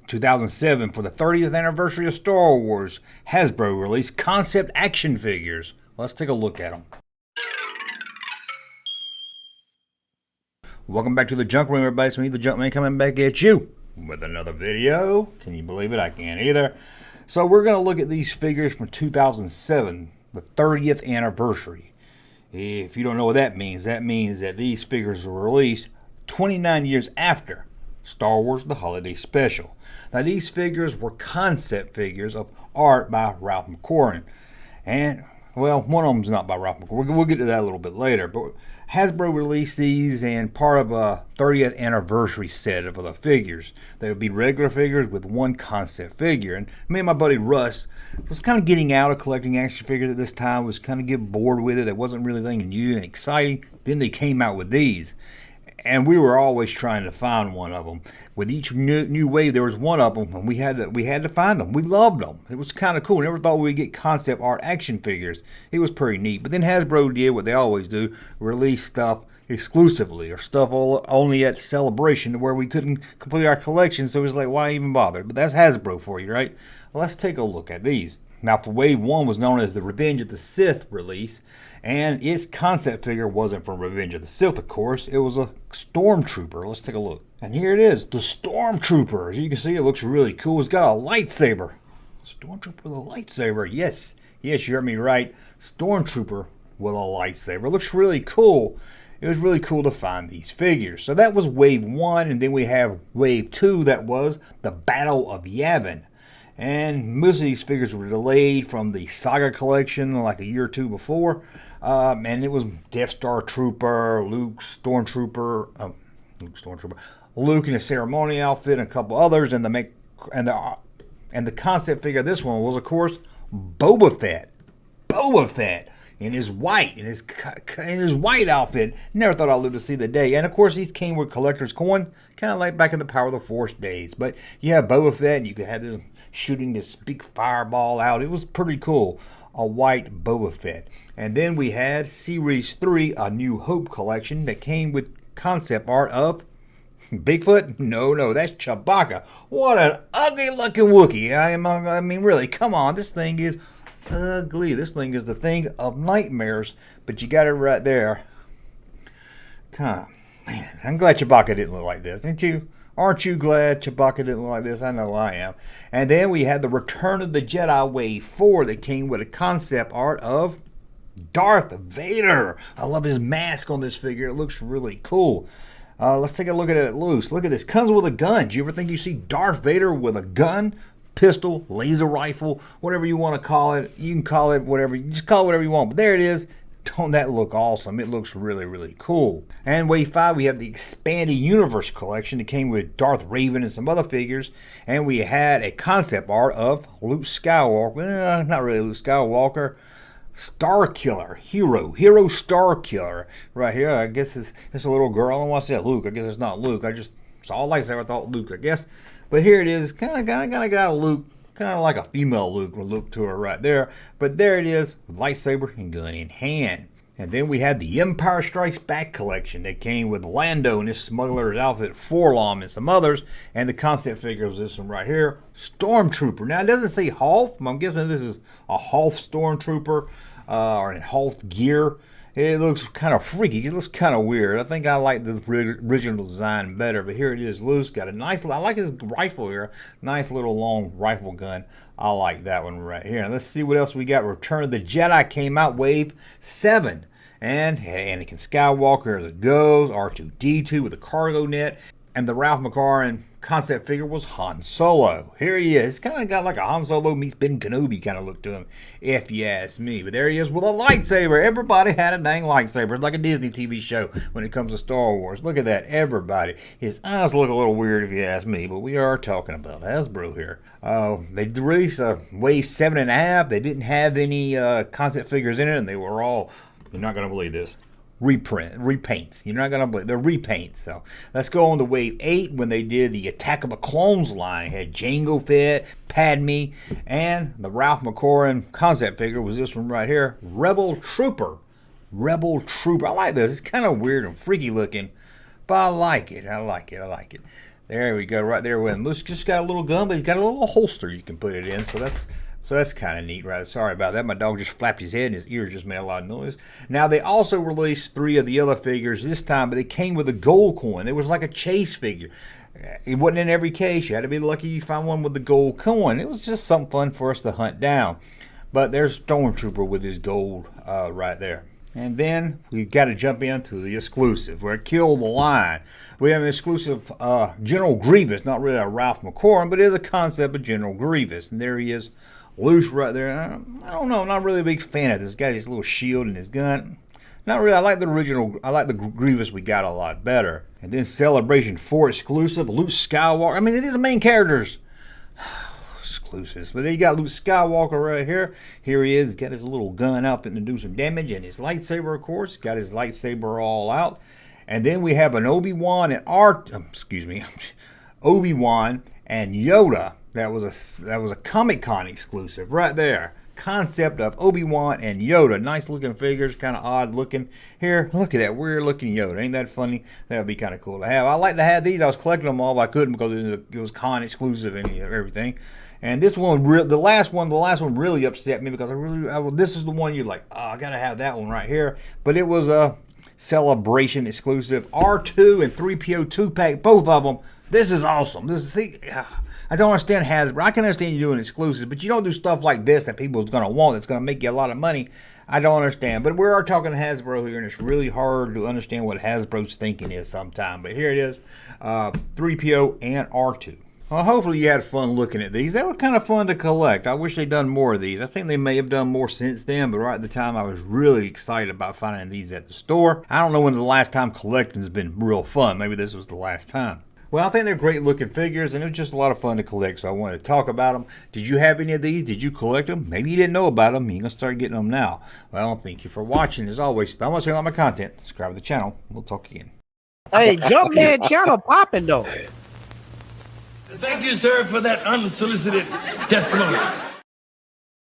2007, for the 30th anniversary of Star Wars, Hasbro released concept action figures. Let's take a look at them. Welcome back to the Junk Room, everybody. It's me, the Junkman, coming back at you with another video. Can you believe it? I can't either. So we're going to look at these figures from 2007, the 30th anniversary. If you don't know what that means that these figures were released 29 years after Star Wars The Holiday Special. Now these figures were concept figures of art by Ralph McQuarrie. And, well, one of them's not by Ralph McQuarrie. We'll get to that a little bit later. But Hasbro released these and part of a 30th anniversary set of the figures. They would be regular figures with one concept figure. And me and my buddy Russ was kind of getting out of collecting action figures at this time, was kind of getting bored with it. It wasn't really anything new and exciting. Then they came out with these. And we were always trying to find one of them. With each new wave, there was one of them, and we had to find them. We loved them. It was kind of cool. Never thought we'd get concept art action figures. It was pretty neat. But then Hasbro did what they always do: release stuff exclusively, or stuff only at Celebration, where we couldn't complete our collection. So it was like, why even bother? But that's Hasbro for you, right? Well, let's take a look at these. Now, for Wave 1 was known as the Revenge of the Sith release, and its concept figure wasn't from Revenge of the Sith, of course. It was a Stormtrooper. Let's take a look. And here it is, the Stormtrooper. As you can see, it looks really cool. It's got a lightsaber. Stormtrooper with a lightsaber. Yes, you heard me right. Stormtrooper with a lightsaber. It looks really cool. It was really cool to find these figures. So that was Wave 1, and then we have Wave 2, that was the Battle of Yavin. And most of these figures were delayed from the Saga collection like a year or two before. And it was Death Star Trooper, Luke Stormtrooper, Luke in a ceremony outfit, and a couple others. And the concept figure of this one was, of course, Boba Fett. Boba Fett in his white, in his white outfit. Never thought I'd live to see the day. And of course, these came with collector's coins, kind of like back in the Power of the Force days. But you have Boba Fett, and you could have this shooting this big fireball out. It was pretty cool. A white Boba Fett. And then we had Series 3, A New Hope collection, that came with concept art of Bigfoot? No, that's Chewbacca. What an ugly looking Wookiee. I mean, really, come on. This thing is ugly. This thing is the thing of nightmares. But you got it right there. Come on. Man, I'm glad Chewbacca didn't look like this, ain't you? Aren't you glad Chewbacca didn't look like this? I know I am. And then we had the Return of the Jedi Wave 4 that came with a concept art of Darth Vader. I love his mask on this figure. It looks really cool. Let's take a look at it loose. Look at this. Comes with a gun. Do you ever think you see Darth Vader with a gun? Pistol, laser rifle, whatever you want to call it. You can call it whatever. You just call it whatever you want. But there it is. Don't that look awesome? It looks really, really cool. And Wave 5, we have the Expanded Universe collection that came with Darth Raven and some other figures. And we had a concept art of Luke Skywalker. Not really Luke Skywalker. Starkiller. Hero Starkiller. Right here, I guess it's a little girl. I don't want to say Luke. I guess it's not Luke. I just saw a lightsaber. I thought Luke, I guess. But here it is. Kind of got a Luke. Kind of like a female Luke to her right there. But there it is, with lightsaber and gun in hand. And then we had the Empire Strikes Back collection that came with Lando in his smuggler's outfit, Forlom, and some others. And the concept figure was this one right here, Stormtrooper. Now, it doesn't say Hoth. I'm guessing this is a Hoth Stormtrooper or in Hoth gear. It looks kind of freaky. It looks kind of weird. I think I like the original design better. But here it is loose. Got a nice, I like his rifle here. Nice little long rifle gun. I like that one right here. Let's see what else we got. Return of the Jedi came out Wave 7. And Anakin Skywalker as it goes. R2-D2 with a cargo net. And the Ralph McQuarrie concept figure was Han Solo. Here he is. Kind of got like a Han Solo meets Ben Kenobi kind of look to him, if you ask me. But there he is with a lightsaber. Everybody had a dang lightsaber. It's like a Disney TV show when it comes to Star Wars. Look at that, everybody. His eyes look a little weird if you ask me, but we are talking about Hasbro here. They released Wave 7.5. They didn't have any concept figures in it, and they were all, you're not going to believe this, repaints. You're not going to believe, they're repaints. So let's go on to Wave 8 when they did the Attack of the Clones line. It had Jango Fett, Padme, and the Ralph McQuarrie concept figure was this one right here, Rebel Trooper. Rebel Trooper. I like this. It's kind of weird and freaky looking, but I like it. There we go, right there with him. Luke's just got a little gun, but he's got a little holster you can put it in, so that's kind of neat, right? Sorry about that. My dog just flapped his head and his ears just made a lot of noise. Now, they also released 3 of the other figures this time, but it came with a gold coin. It was like a chase figure. It wasn't in every case. You had to be lucky you find one with the gold coin. It was just something fun for us to hunt down. But there's Stormtrooper with his gold right there. And then we got to jump into the exclusive, where it killed the line. We have an exclusive General Grievous, not really a Ralph McQuarrie, but it is a concept of General Grievous. And there he is, loose right there. I don't know, not really a big fan of this guy. His little shield and his gun. Not really. I like the original. I like the Grievous we got a lot better. And then Celebration 4 exclusive, Luke Skywalker. I mean, it is the main characters. Exclusives. But then you got Luke Skywalker right here. Here he is. He's got his little gun outfit to do some damage. And his lightsaber, of course. He's got his lightsaber all out. And then we have an Obi-Wan and Obi-Wan and Yoda. That was a Comic-Con exclusive right there. Concept of Obi-Wan and Yoda. Nice looking figures, kind of odd looking. Here, look at that weird looking Yoda. Ain't that funny? That would be kind of cool to have. I like to have these. I was collecting them all, but I couldn't because it was con exclusive and everything. And this one, the last one really upset me because this is the one you're like, oh, I gotta have that one right here. But it was a Celebration exclusive, R2 and 3PO 2-pack, both of them. This is awesome. I don't understand Hasbro. I can understand you doing exclusives, but you don't do stuff like this that people are gonna want. That's gonna make you a lot of money. I don't understand. But we are talking Hasbro here, and it's really hard to understand what Hasbro's thinking is sometimes. But here it is, 3PO and R2. Well, hopefully you had fun looking at these. They were kind of fun to collect. I wish they'd done more of these. I think they may have done more since then, but right at the time I was really excited about finding these at the store. I don't know when the last time collecting has been real fun. Maybe this was the last time. Well, I think they're great looking figures, and it was just a lot of fun to collect, so I wanted to talk about them. Did you have any of these? Did you collect them? Maybe you didn't know about them. You're going to start getting them now. Well, thank you for watching. As always, thumbs up on my content. Subscribe to the channel. We'll talk again. Hey, Junkman channel popping though. Thank you, sir, for that unsolicited testimony.